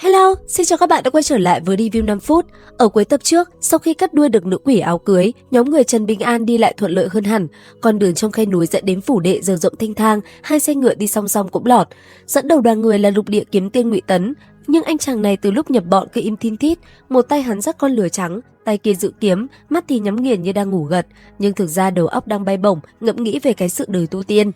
Hello, xin chào các bạn đã quay trở lại với review 5 phút. Ở cuối tập trước, sau khi cắt đuôi được nữ quỷ áo cưới, nhóm người Trần Bình An đi lại thuận lợi hơn hẳn. Con đường trong khe núi dẫn đến phủ đệ dở rộng thênh thang, hai xe ngựa đi song song cũng lọt. Dẫn đầu đoàn người là lục địa kiếm tiên Ngụy Tấn, nhưng anh chàng này từ lúc nhập bọn cứ im thin thít, một tay hắn dắt con lừa trắng, tay kia giữ kiếm, mắt thì nhắm nghiền như đang ngủ gật, nhưng thực ra đầu óc đang bay bổng, ngẫm nghĩ về cái sự đời tu tiên.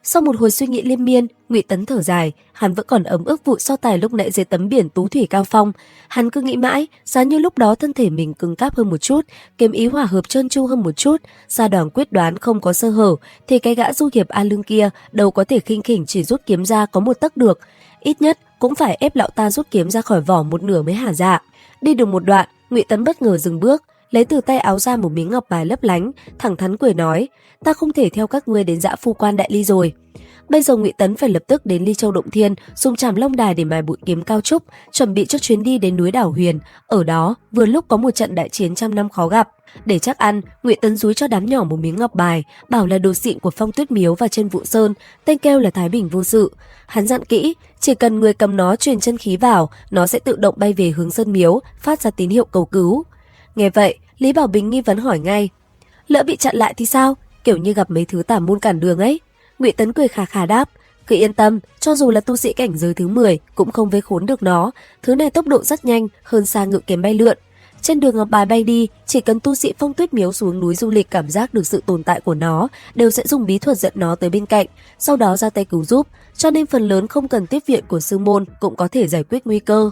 Sau một hồi suy nghĩ liên miên, Ngụy Tấn thở dài, hắn vẫn còn ấm ức vụ so tài lúc nãy dưới tấm biển Tú Thủy Cao Phong. Hắn cứ nghĩ mãi, giá như lúc đó thân thể mình cứng cáp hơn một chút, kiếm ý hòa hợp trơn tru hơn một chút, gia đoàn quyết đoán không có sơ hở, thì cái gã du hiệp A Lương kia đâu có thể khinh khỉnh chỉ rút kiếm ra có một tấc được. Ít nhất cũng phải ép lão ta rút kiếm ra khỏi vỏ một nửa mới hả dạ. Đi được một đoạn, Ngụy Tấn bất ngờ dừng bước, lấy từ tay áo ra một miếng ngọc bài lấp lánh, thẳng thắn cười nói: "Ta không thể theo các ngươi đến Dã Phu Quan Đại Ly rồi." Bây giờ Ngụy Tấn phải lập tức đến Ly Châu Động Thiên, dùng Trảm Long Đài để mài bụi kiếm cao trúc, chuẩn bị cho chuyến đi đến núi Đảo Huyền. Ở đó, vừa lúc có một trận đại chiến trăm năm khó gặp. Để chắc ăn, Ngụy Tấn dúi cho đám nhỏ một miếng ngọc bài, bảo là đồ xịn của Phong Tuyết Miếu và Chân Vũ Sơn, tên kêu là Thái Bình Vô Sự. Hắn dặn kỹ, chỉ cần người cầm nó truyền chân khí vào, nó sẽ tự động bay về hướng Sơn Miếu, phát ra tín hiệu cầu cứu. Nghe vậy, Lý Bảo Bình nghi vấn hỏi ngay: "Lỡ bị chặn lại thì sao? Kiểu như gặp mấy thứ tà môn cản đường ấy." Ngụy Tấn cười khà khà đáp: "Cứ yên tâm, cho dù là tu sĩ cảnh giới thứ 10 cũng không vây khốn được nó. Thứ này tốc độ rất nhanh, hơn xa ngự kiếm bay lượn. Trên đường ngọc bài bay đi, chỉ cần tu sĩ Phong Tuyết Miếu xuống núi du lịch cảm giác được sự tồn tại của nó, đều sẽ dùng bí thuật dẫn nó tới bên cạnh, sau đó ra tay cứu giúp. Cho nên phần lớn không cần tiếp viện của sư môn cũng có thể giải quyết nguy cơ."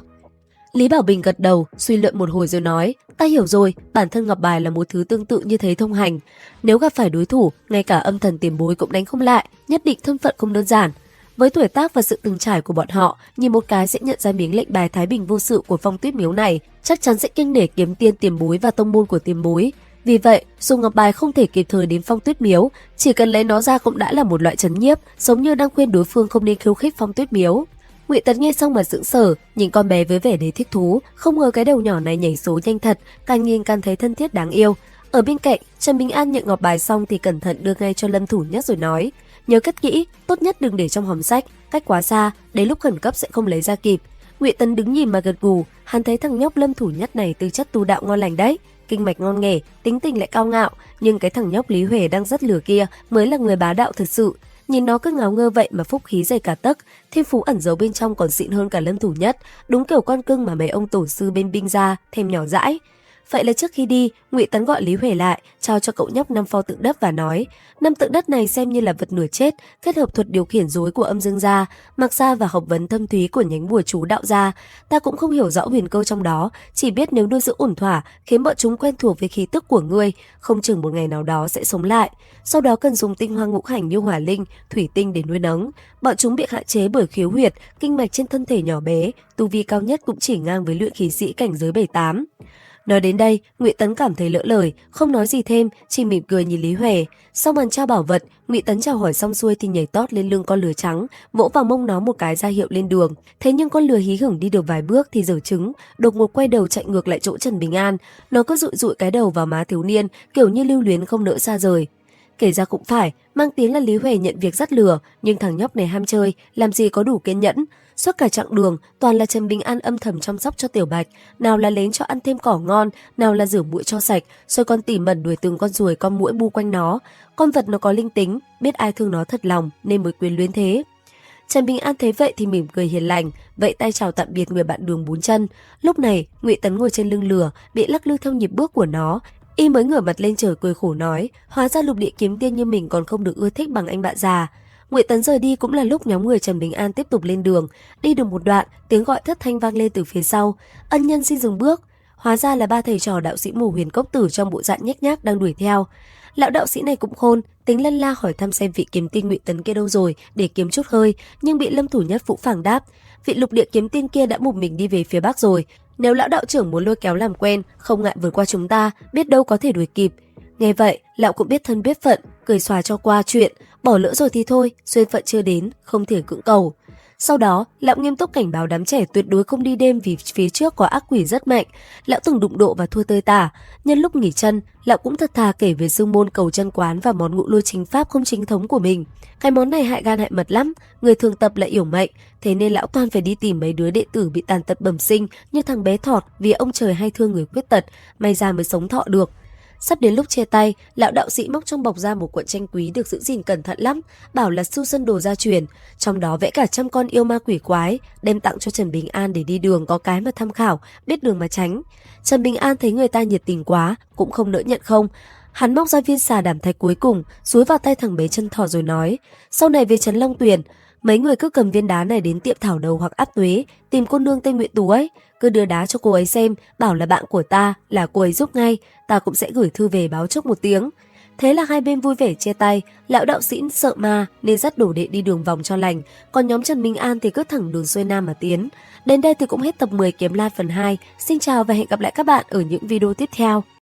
Lý Bảo Bình gật đầu, suy luận một hồi rồi nói: "Ta hiểu rồi, bản thân ngọc bài là một thứ tương tự như thế thông hành. Nếu gặp phải đối thủ, ngay cả âm thần tiền bối cũng đánh không lại, nhất định thân phận không đơn giản. Với tuổi tác và sự từng trải của bọn họ, nhìn một cái sẽ nhận ra miếng lệnh bài Thái Bình Vô Sự của Phong Tuyết Miếu này, chắc chắn sẽ kiêng nể kiếm tiên tiền bối và tông môn của tiền bối. Vì vậy, dù ngọc bài không thể kịp thời đến Phong Tuyết Miếu, chỉ cần lấy nó ra cũng đã là một loại trấn nhiếp, giống như đang khuyên đối phương không nên khiêu khích Phong Tuyết Miếu." Ngụy Tấn nghe xong mà sững sờ, nhìn con bé với vẻ đầy thích thú, không ngờ cái đầu nhỏ này nhảy số nhanh thật, càng nhìn càng thấy thân thiết đáng yêu. Ở bên cạnh, Trần Bình An nhận ngọc bài xong thì cẩn thận đưa ngay cho Lâm Thủ Nhất rồi nói: "Nhớ cất kỹ, tốt nhất đừng để trong hòm sách, cách quá xa, đến lúc khẩn cấp sẽ không lấy ra kịp." Ngụy Tấn đứng nhìn mà gật gù, hắn thấy thằng nhóc Lâm Thủ Nhất này tư chất tu đạo ngon lành đấy, kinh mạch ngon nghề, tính tình lại cao ngạo, nhưng cái thằng nhóc Lý Huệ đang rất lừa kia mới là người bá đạo thật sự. Nhìn nó cứ ngáo ngơ vậy mà phúc khí dày cả tấc, thiên phú ẩn giấu bên trong còn xịn hơn cả Lâm Thủ Nhất, đúng kiểu con cưng mà mấy ông tổ sư bên binh gia thèm nhỏ dãi. Vậy là trước khi đi, Ngụy Tấn gọi Lý Huệ lại, trao cho cậu nhóc 5 pho tượng đất và nói: "5 tượng đất này xem như là vật nửa chết, kết hợp thuật điều khiển rối của Âm Dương gia, Mạc gia và học vấn thâm thúy của nhánh bùa chú đạo gia. Ta cũng không hiểu rõ huyền cơ trong đó, chỉ biết nếu nuôi dưỡng ổn thỏa, khiến bọn chúng quen thuộc với khí tức của ngươi, không chừng một ngày nào đó sẽ sống lại. Sau đó cần dùng tinh hoa ngũ hành như hỏa linh, thủy tinh để nuôi nấng. Bọn chúng bị hạn chế bởi khiếu huyệt, kinh mạch trên thân thể nhỏ bé, tu vi cao nhất cũng chỉ ngang với luyện khí sĩ cảnh giới 7-8. Nói đến đây, Ngụy Tấn cảm thấy lỡ lời, không nói gì thêm, chỉ mỉm cười nhìn Lý Huệ. Sau màn trao bảo vật, Ngụy Tấn chào hỏi xong xuôi thì nhảy tót lên lưng con lừa trắng, vỗ vào mông nó một cái ra hiệu lên đường. Thế nhưng con lừa hí hửng đi được vài bước thì giở trứng, đột ngột quay đầu chạy ngược lại chỗ Trần Bình An. Nó cứ dụi dụi cái đầu vào má thiếu niên, kiểu như lưu luyến không nỡ xa rời. Kể ra cũng phải, mang tiếng là Lý Huệ nhận việc dắt lừa, nhưng thằng nhóc này ham chơi, làm gì có đủ kiên nhẫn. Suốt cả chặng đường, toàn là Trần Bình An âm thầm chăm sóc cho Tiểu Bạch, nào là lén cho ăn thêm cỏ ngon, nào là rửa muỗi cho sạch, rồi còn tỉ mẩn đuổi từng con ruồi con muỗi bu quanh nó. Con vật nó có linh tính, biết ai thương nó thật lòng nên mới quyến luyến thế. Trần Bình An thấy vậy thì mỉm cười hiền lành, vẫy tay chào tạm biệt người bạn đường bốn chân. Lúc này, Ngụy Tấn ngồi trên lưng lừa, bị lắc lư theo nhịp bước của nó. Y mới ngửa mặt lên trời cười khổ nói: "Hóa ra lục địa kiếm tiên như mình còn không được ưa thích bằng anh bạn già." Ngụy Tấn rời đi cũng là lúc nhóm người Trần Bình An tiếp tục lên đường. Đi được một đoạn, tiếng gọi thất thanh vang lên từ phía sau: "Ân nhân xin dừng bước." Hóa ra là ba thầy trò đạo sĩ mù Huyền Cốc Tử trong bộ dạng nhếch nhác đang đuổi theo. Lão đạo sĩ này cũng khôn, tính lân la hỏi thăm xem vị kiếm tiên Ngụy Tấn kia đâu rồi để kiếm chút hơi, nhưng bị Lâm Thủ Nhất phũ phàng đáp: "Vị lục địa kiếm tiên kia đã một mình đi về phía bắc rồi. Nếu lão đạo trưởng muốn lôi kéo làm quen, không ngại vượt qua chúng ta, biết đâu có thể đuổi kịp." Nghe vậy, lão cũng biết thân biết phận, cười xòa cho qua chuyện, bỏ lỡ rồi thì thôi, duyên phận chưa đến, không thể cưỡng cầu. Sau đó, lão nghiêm túc cảnh báo đám trẻ tuyệt đối không đi đêm vì phía trước có ác quỷ rất mạnh. Lão từng đụng độ và thua tơi tả. Nhân lúc nghỉ chân, lão cũng thật thà kể về dương môn cầu chân quán và món ngũ lôi chính pháp không chính thống của mình. Cái món này hại gan hại mật lắm, người thường tập lại yểu mệnh, thế nên lão toàn phải đi tìm mấy đứa đệ tử bị tàn tật bẩm sinh như thằng bé Thọt vì ông trời hay thương người khuyết tật, may ra mới sống thọ được. Sắp đến lúc chia tay, lão đạo sĩ móc trong bọc ra một cuộn tranh quý được giữ gìn cẩn thận lắm, bảo là sưu sân đồ gia truyền, trong đó vẽ cả trăm con yêu ma quỷ quái, đem tặng cho Trần Bình An để đi đường có cái mà tham khảo, biết đường mà tránh. Trần Bình An thấy người ta nhiệt tình quá, cũng không nỡ nhận không. Hắn móc ra viên xà đảm thạch cuối cùng, xúi vào tay thằng bé chân thỏ rồi nói, sau này về trấn Long Tuyền, mấy người cứ cầm viên đá này đến tiệm thảo đầu hoặc áp tuế, tìm cô nương tên Nguyễn Tú ấy, cứ đưa đá cho cô ấy xem, bảo là bạn của ta, là cô ấy giúp ngay, ta cũng sẽ gửi thư về báo trước một tiếng. Thế là hai bên vui vẻ chia tay, lão đạo sĩ sợ ma nên dắt đồ đệ đi đường vòng cho lành, còn nhóm Trần Bình An thì cứ thẳng đường xuôi nam mà tiến. Đến đây thì cũng hết tập 10 Kiếm La phần 2. Xin chào và hẹn gặp lại các bạn ở những video tiếp theo.